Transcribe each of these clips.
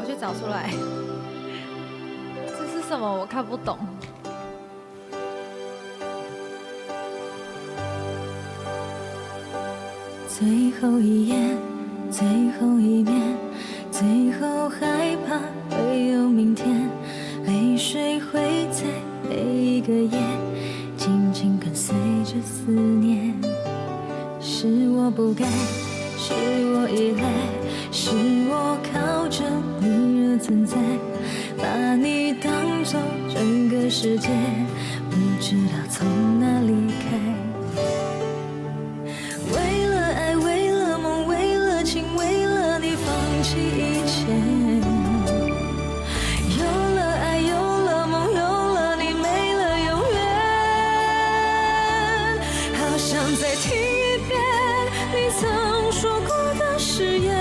我去找出来。这是什么？我看不懂。最后一眼，最后一面，最后害怕会有明天，泪水会在每一个夜紧紧跟随着思念。是我不该，是我依赖，是我靠着你而存在，把你当作整个世界，不知道从哪离开。为了爱，为了梦，为了情，为了你放弃一切。有了爱，有了梦，有了你，没了永远。好想再听一遍你曾说过的誓言，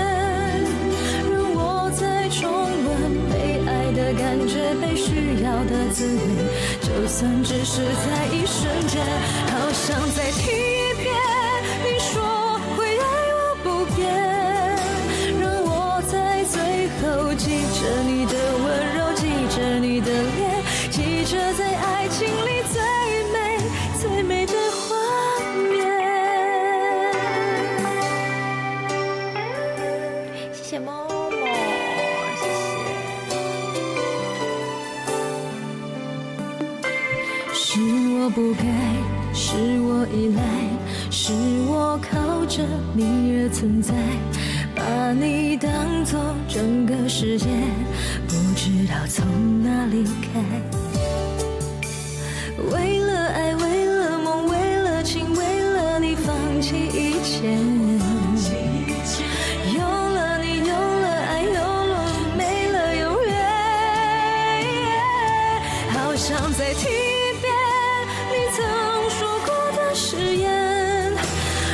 让我再重温被爱的感觉，被需要的滋味，就算只是在一瞬间。好想再听一遍你说会爱我不变，让我在最后记着你的温柔，记着你的脸，记着在爱情里最美最美的画面。谢谢默默，谢谢。是我不该，是我依赖，是我靠着你而存在，把你当作整个世界，不知道从哪离开。为了爱，为了梦，为了情，为了你放弃一切。有了你，有了爱，有了没了永远。好想再听一遍你曾说过的誓言，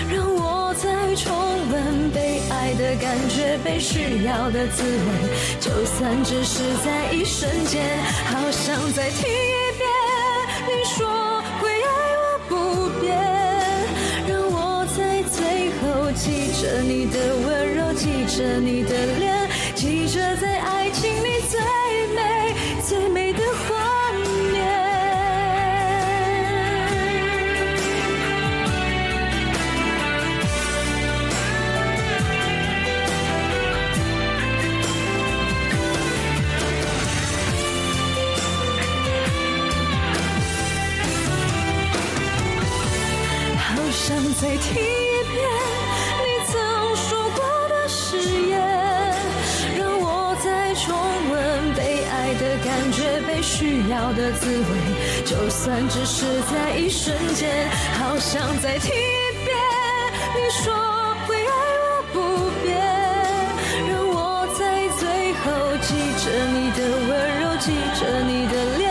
让我再重温被爱的感觉，被需要的滋味，就算只是在一瞬间。好想再听一遍你说会爱我不变，让我在最后记着你的温柔，记着你的脸，记着在爱情里最美最美的画面。好想再听一遍你曾说过的誓言，让我再重温被爱的感觉，被需要的滋味，就算只是在一瞬间。好想再听一遍你说会爱我不变，让我在最后记着你的温柔，记着你的脸，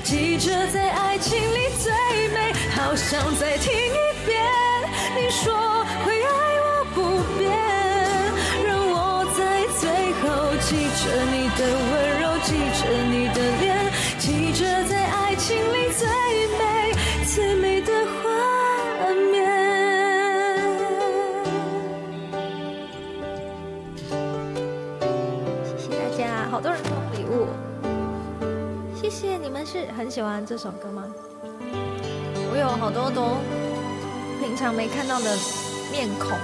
记着在爱情里最美。好想再听一遍你说会爱我不变，让我在最后记着你的温柔，记着你的脸，记着在爱情里最美最美的画面。谢谢大家，好多人送礼物，谢谢你们。是很喜欢这首歌吗？我有好多都平常没看到的面孔。